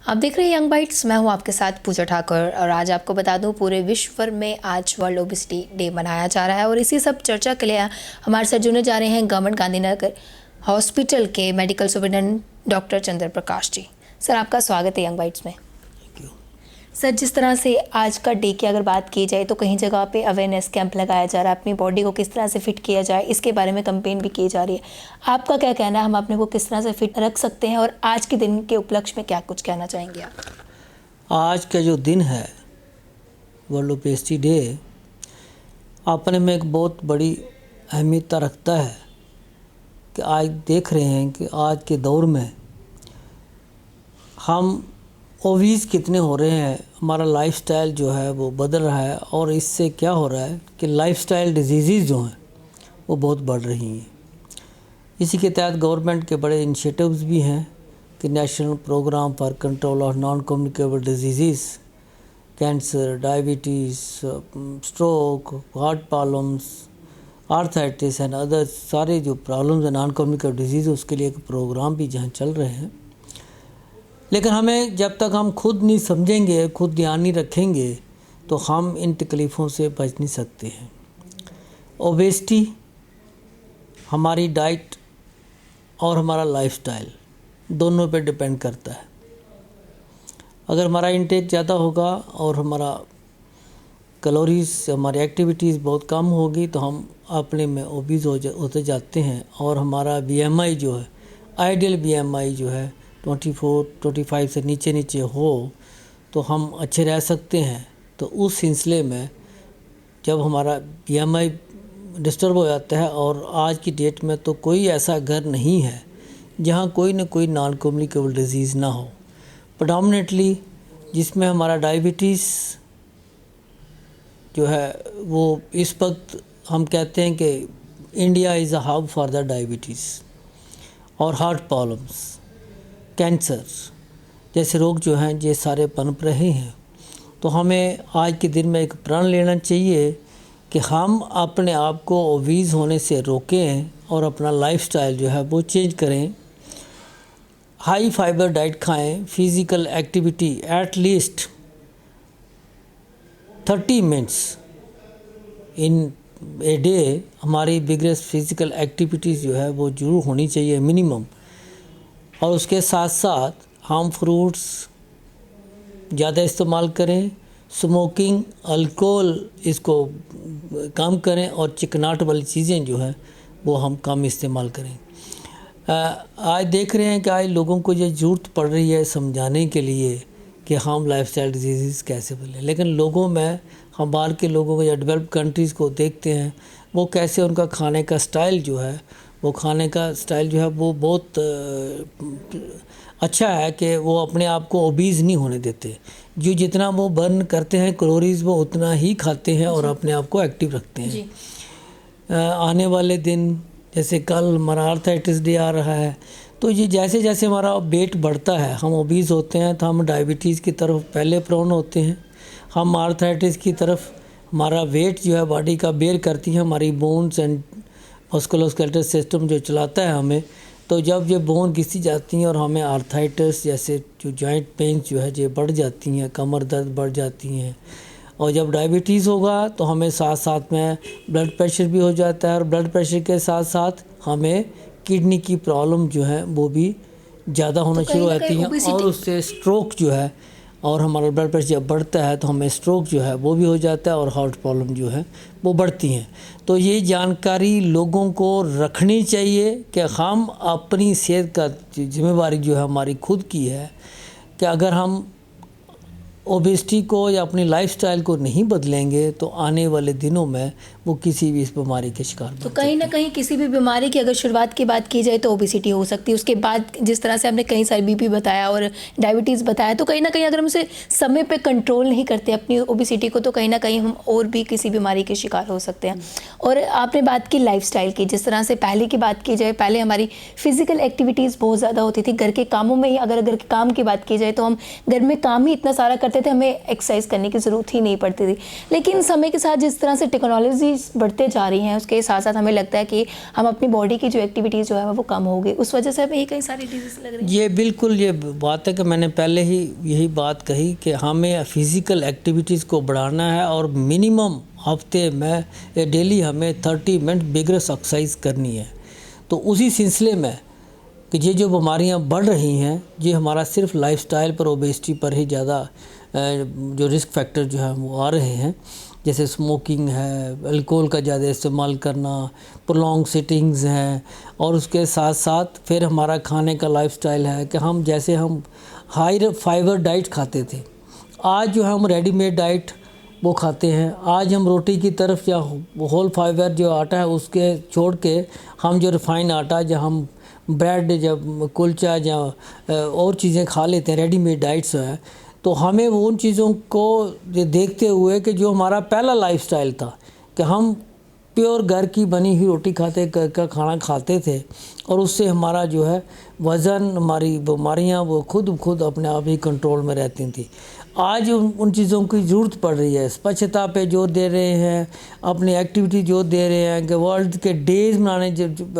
आप देख रहे हैं यंग बाइट्स। मैं हूं आपके साथ पूजा ठाकुर और आज आपको बता दूं पूरे विश्व भर में आज वर्ल्ड ओबेसिटी डे मनाया जा रहा है और इसी सब चर्चा के लिए हमारे साथ जुड़ने जा रहे हैं गवर्नमेंट गांधीनगर हॉस्पिटल के मेडिकल सुपरिटेंडेंट डॉक्टर चंद्र प्रकाश जी। सर, आपका स्वागत है यंग बाइट्स में। सर, जिस तरह से आज का डे की अगर बात की जाए तो कहीं जगह पे अवेयरनेस कैंप लगाया जा रहा है, अपनी बॉडी को किस तरह से फिट किया जाए इसके बारे में कंपेन भी की जा रही है। आपका क्या कहना है, हम अपने को किस तरह से फिट रख सकते हैं और आज के दिन के उपलक्ष्य में क्या कुछ कहना चाहेंगे आप? आज का जो दिन है वर्ल्ड ओबेसिटी डे अपने में एक बहुत बड़ी अहमियत रखता है कि आज देख रहे हैं कि आज के दौर में हम ओबीज़ कितने हो रहे हैं। हमारा लाइफस्टाइल जो है वो बदल रहा है और इससे क्या हो रहा है कि लाइफस्टाइल डिजीज़ जो हैं वो बहुत बढ़ रही हैं। इसी के तहत गवर्नमेंट के बड़े इनिशिएटिव्स भी हैं कि national programme for control of non communicable disease, cancer, diabetes, stroke, heart problems, arthritis and other सारे जो प्रॉब्लम्स हैं नॉन कम्युनिकेबल डिजीज़, उसके लिए एक प्रोग्राम भी जहाँ चल रहे हैं। लेकिन हमें जब तक हम खुद नहीं समझेंगे, खुद ध्यान नहीं रखेंगे तो हम इन तकलीफ़ों से बच नहीं सकते हैं। ओबेसिटी हमारी डाइट और हमारा लाइफस्टाइल दोनों पे डिपेंड करता है। अगर हमारा इंटेक ज़्यादा होगा और हमारा कैलोरीज, हमारी एक्टिविटीज़ बहुत कम होगी तो हम अपने में ओबीज़ होते जाते हैं और हमारा बीएमआई जो है, आइडियल बीएमआई जो है 24-25 से नीचे हो तो हम अच्छे रह सकते हैं। तो उस सिलसिले में जब हमारा बीएमआई डिस्टर्ब हो जाता है, और आज की डेट में तो कोई ऐसा घर नहीं है जहाँ कोई न कोई नॉन कम्युनिकेबल डिजीज़ ना हो, प्रेडोमिनेटली जिसमें हमारा डायबिटीज़ जो है वो इस वक्त हम कहते हैं कि India is a hub for the diabetes और हार्ट प्रॉब्लम्स, कैंसर जैसे रोग जो हैं ये सारे पनप रहे हैं। तो हमें आज के दिन में एक प्रण लेना चाहिए कि हम अपने आप को ओबीज़ होने से रोकें और अपना लाइफस्टाइल जो है वो चेंज करें। हाई फाइबर डाइट खाएं, physical activity at least 30 minutes in a day, हमारी बिगेस्ट फिज़िकल एक्टिविटीज़ जो है वो जरूर होनी चाहिए मिनिमम। और उसके साथ साथ हम फ्रूट्स ज़्यादा इस्तेमाल करें, स्मोकिंग, अल्कोहल इसको कम करें और चिकनाट वाली चीज़ें जो है वो हम कम इस्तेमाल करें। आज देख रहे हैं कि आज लोगों को ये ज़रूरत पड़ रही है समझाने के लिए कि हम लाइफस्टाइल डिजीज़ कैसे बदलें, लेकिन लोगों में, हम बाहर के लोगों को या डेवलप्ड कंट्रीज़ को देखते हैं वो कैसे उनका खाने का स्टाइल जो है वो बहुत अच्छा है कि वो अपने आप को ओबीज़ नहीं होने देते। जो जितना वो बर्न करते हैं कैलोरीज़ वो उतना ही खाते हैं और अपने आप को एक्टिव रखते हैं। आने वाले दिन जैसे कल हमारा आर्थराइटिस डे आ रहा है, तो ये जैसे जैसे हमारा वेट बढ़ता है, हम ओबीज़ होते हैं तो हम डायबिटीज़ की तरफ पहले प्रोन होते हैं। हम आर्थराइटिस की तरफ, हमारा वेट जो है बॉडी का बेयर करती है हमारी बोन्स एंड मस्कुलोस्केलेटल सिस्टम जो चलाता है हमें। तो जब ये बोन घिसी जाती हैं और हमें आर्थराइटिस जैसे जो जॉइंट पेन्स जो है ये बढ़ जाती हैं, कमर दर्द बढ़ जाती हैं। और जब डायबिटीज़ होगा तो हमें साथ साथ में ब्लड प्रेशर भी हो जाता है और ब्लड प्रेशर के साथ साथ हमें किडनी की प्रॉब्लम जो है वो भी ज़्यादा होना शुरू हो जाती हैं और उससे स्ट्रोक जो है, और हमारा ब्लड प्रेशर जब बढ़ता है तो हमें स्ट्रोक जो है वो भी हो जाता है और हार्ट प्रॉब्लम जो है वो बढ़ती हैं। तो ये जानकारी लोगों को रखनी चाहिए कि हम अपनी सेहत का जिम्मेवारी जो है हमारी खुद की है कि अगर हम ओबेसिटी को या अपनी लाइफस्टाइल को नहीं बदलेंगे तो आने वाले दिनों में वो किसी भी इस बीमारी के शिकार तो कहीं ना कहीं किसी भी बीमारी की अगर शुरुआत की बात की जाए तो ओबेसिटी हो सकती है। उसके बाद जिस तरह से हमने कई सारे बीपी बताया और डायबिटीज़ बताया, तो कहीं ना कहीं अगर हम उसे समय पे कंट्रोल नहीं करते अपनी ओबेसिटी को तो कहीं ना कहीं हम और भी किसी बीमारी के शिकार हो सकते हैं। और आपने बात की लाइफस्टाइल की, जिस तरह से पहले की बात की जाए, पहले हमारी फिजिकल एक्टिविटीज़ बहुत ज़्यादा होती थी घर के कामों में ही। अगर घर के काम की बात की जाए तो हम घर में काम ही इतना सारा करते करते थे हमें एक्सरसाइज करने की ज़रूरत ही नहीं पड़ती थी। लेकिन समय के साथ जिस तरह से टेक्नोलॉजी बढ़ते जा रही हैं उसके साथ साथ हमें लगता है कि हम अपनी बॉडी की जो एक्टिविटीज़ जो है वो कम हो गई, उस वजह से हमें ये कई सारी डिजीज़ लग रही हैं। ये बिल्कुल ये बात है कि मैंने पहले ही यही बात कही कि हमें फिज़िकल एक्टिविटीज़ को बढ़ाना है और मिनिमम हफ्ते में डेली हमें 30 मिनट बिगरस एक्सरसाइज करनी है। तो उसी सिलसिले में कि ये जो बीमारियां बढ़ रही हैं ये हमारा सिर्फ लाइफस्टाइल पर, ओबेसिटी पर ही ज़्यादा जो रिस्क फैक्टर जो है वो आ रहे हैं, जैसे स्मोकिंग है, अल्कोहल का ज़्यादा इस्तेमाल करना, प्रोलॉन्ग सिटिंग्स हैं, और उसके साथ साथ फिर हमारा खाने का लाइफस्टाइल है कि हम जैसे हम हाई फाइबर डाइट खाते थे, आज जो हम रेडीमेड डाइट वो खाते हैं। आज हम रोटी की तरफ या होल फाइबर जो आटा है उसके छोड़ के हम जो रिफाइंड आटा, जब हम ब्रेड, जब कुलचा या और चीज़ें खा लेते हैं, रेडीमेड डाइट्स है, तो हमें वो उन चीज़ों को देखते हुए कि जो हमारा पहला लाइफस्टाइल था कि हम प्योर घर की बनी हुई रोटी खाते, घर का खाना खाते थे, और उससे हमारा जो है वज़न, हमारी बीमारियां वो खुद अपने आप ही कंट्रोल में रहती थी। आज उन चीज़ों की ज़रूरत पड़ रही है। स्वच्छता पे जोर दे रहे हैं, अपनी एक्टिविटी जोर दे रहे हैं कि वर्ल्ड के डेज़ मनाने,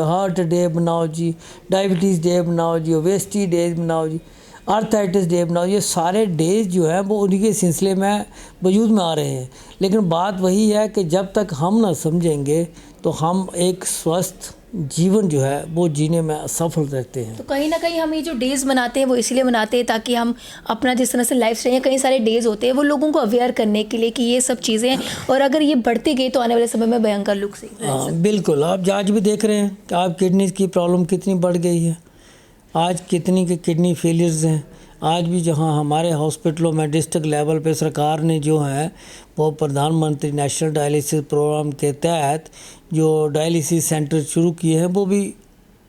हार्ट डे बनाओ जी, डायबिटीज़ डे बनाओ जी, ओबेसिटी डे बनाओ जी, आर्थराइटिस डे बनाओ, ये सारे डेज जो हैं वो उन्हीं के सिलसिले में वजूद में आ रहे हैं। लेकिन बात वही है कि जब तक हम ना समझेंगे तो हम एक स्वस्थ जीवन जो है वो जीने में असफल रहते हैं। तो कहीं ना कहीं हम ये जो डेज़ मनाते हैं वो इसलिए मनाते हैं ताकि हम अपना जिस तरह से लाइफ स्टाइल, कई सारे डेज़ होते हैं वो लोगों को अवेयर करने के लिए कि ये सब चीज़ें हैं, और अगर ये बढ़ती गई तो आने वाले समय में भयंकर लुक से। हाँ बिल्कुल, आप आज भी देख रहे हैं कि आप किडनी की प्रॉब्लम कितनी बढ़ गई है, आज कितनी के किडनी फेलियर्स हैं। आज भी जहां हमारे हॉस्पिटलों में डिस्ट्रिक्ट लेवल पे सरकार ने जो है वो प्रधानमंत्री नेशनल डायलिसिस प्रोग्राम के तहत जो डायलिसिस सेंटर शुरू किए हैं वो भी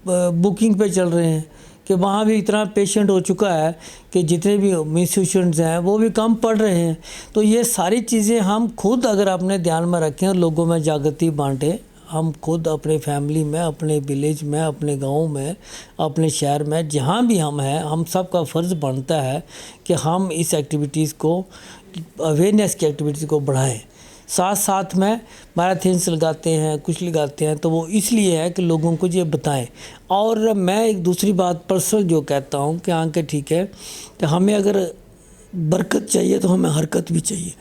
बुकिंग पे चल रहे हैं, कि वहाँ भी इतना पेशेंट हो चुका है कि जितने भी इंस्टीट्यूशंस हैं वो भी कम पड़ रहे हैं। तो ये सारी चीज़ें हम खुद अगर अपने ध्यान में रखें और लोगों में जागृति बांटें, हम खुद अपने फैमिली में, अपने विलेज में, अपने गांव में, अपने शहर में, जहां भी हम हैं, हम सब का फ़र्ज़ बनता है कि हम इस एक्टिविटीज़ को, अवेयरनेस की एक्टिविटीज़ को बढ़ाएं। साथ साथ में मैराथन्स लगाते हैं, कुछ लगाते हैं, तो वो इसलिए है कि लोगों को ये बताएं। और मैं एक दूसरी बात पर्सनल जो कहता हूँ कि हाँ कि ठीक है कि हमें अगर बरकत चाहिए तो हमें हरकत भी चाहिए।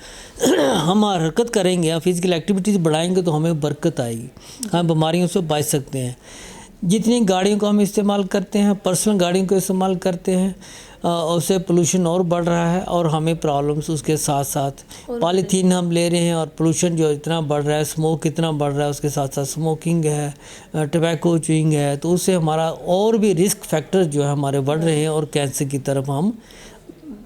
हम हरकत करेंगे, फिज़िकल एक्टिविटीज़ बढ़ाएंगे तो हमें बरकत आएगी, हम बीमारियों से बच सकते हैं। जितनी गाड़ियों को हम इस्तेमाल करते हैं, पर्सनल गाड़ियों को इस्तेमाल करते हैं, उससे पोल्यूशन और बढ़ रहा है और हमें प्रॉब्लम्स उसके साथ साथ पॉलीथीन हम ले रहे हैं और पोल्यूशन जो इतना बढ़ रहा है, स्मोक इतना बढ़ रहा है, उसके साथ साथ स्मोकिंग है, टबैको च्यूइंग है, तो उससे हमारा और भी रिस्क फैक्टर्स जो है हमारे बढ़ रहे हैं और कैंसर की तरफ हम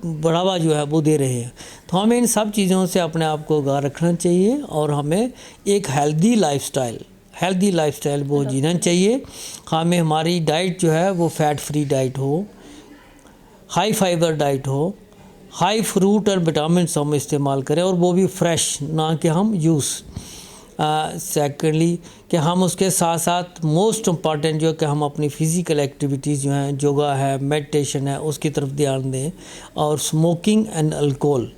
बढ़ावा जो है वो दे रहे हैं। तो हमें इन सब चीज़ों से अपने आप को आगाह रखना चाहिए और हमें एक हेल्दी लाइफस्टाइल वो जीना चाहिए। हमें हमारी डाइट जो है वो फैट फ्री डाइट हो, हाई फाइबर डाइट हो, हाई फ्रूट और विटामिन हम इस्तेमाल करें, और वो भी फ्रेश, ना कि हम यूज़। सेकेंडली कि हम उसके साथ साथ मोस्ट इम्पॉर्टेंट जो कि हम अपनी फ़िज़िकल एक्टिविटीज़ जो हैं, योगा है, मेडिटेशन है, उसकी तरफ ध्यान दें, और स्मोकिंग एंड अल्कोहल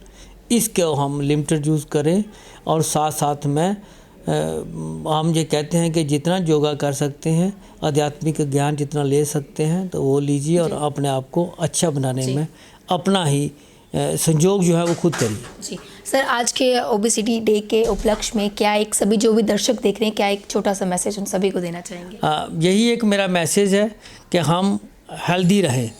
इसको हम लिमिटेड यूज़ करें। और साथ साथ में हम ये कहते हैं कि जितना योगा कर सकते हैं, आध्यात्मिक ज्ञान जितना ले सकते हैं तो वो लीजिए, और अपने आप को अच्छा बनाने में अपना ही संयोग जो है वो खुद करिए। जी सर, आज के ओबेसिटी डे के उपलक्ष्य में क्या एक सभी जो भी दर्शक देख रहे हैं, क्या एक छोटा सा मैसेज उन सभी को देना चाहेंगे? यही एक मेरा मैसेज है कि हम हेल्दी रहें।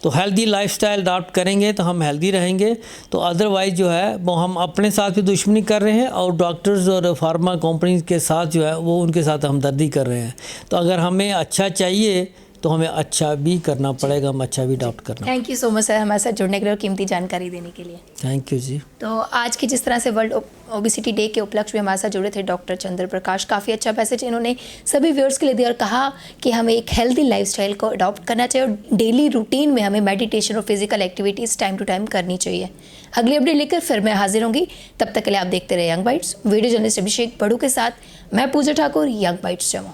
तो हेल्दी लाइफस्टाइल अडॉप्ट करेंगे तो हम हेल्दी रहेंगे। तो अदरवाइज़ जो है वो हम अपने साथ भी दुश्मनी कर रहे हैं और डॉक्टर्स और फार्मा कंपनीज के साथ जो है वो उनके साथ हमदर्दी कर रहे हैं। तो अगर हमें अच्छा चाहिए तो हमें अच्छा भी करना पड़ेगा, हम अच्छा भी अडॉप्ट करना। Thank you so much sir हमारे साथ जुड़ने के लिए और कीमती जानकारी देने के लिए। थैंक यू जी। तो आज की जिस तरह से वर्ल्ड ओबेसिटी डे के उपलक्ष्य में हमारे साथ जुड़े थे डॉक्टर चंद्र प्रकाश, काफ़ी अच्छा मैसेज इन्होंने सभी व्यूअर्स के लिए दिया और कहा कि हमें एक हेल्दी लाइफस्टाइल को अडॉप्ट करना चाहिए और डेली रूटीन में हमें मेडिटेशन और physical activities time to time करनी चाहिए। अगली अपडेट लेकर फिर मैं हाजिर होंगी, तब तक के लिए आप देखते रहे यंग बाइट्स। वीडियो जर्नलिस्ट अभिषेक बड़ू के साथ मैं पूजा ठाकुर, यंग बाइट्स जम्मू।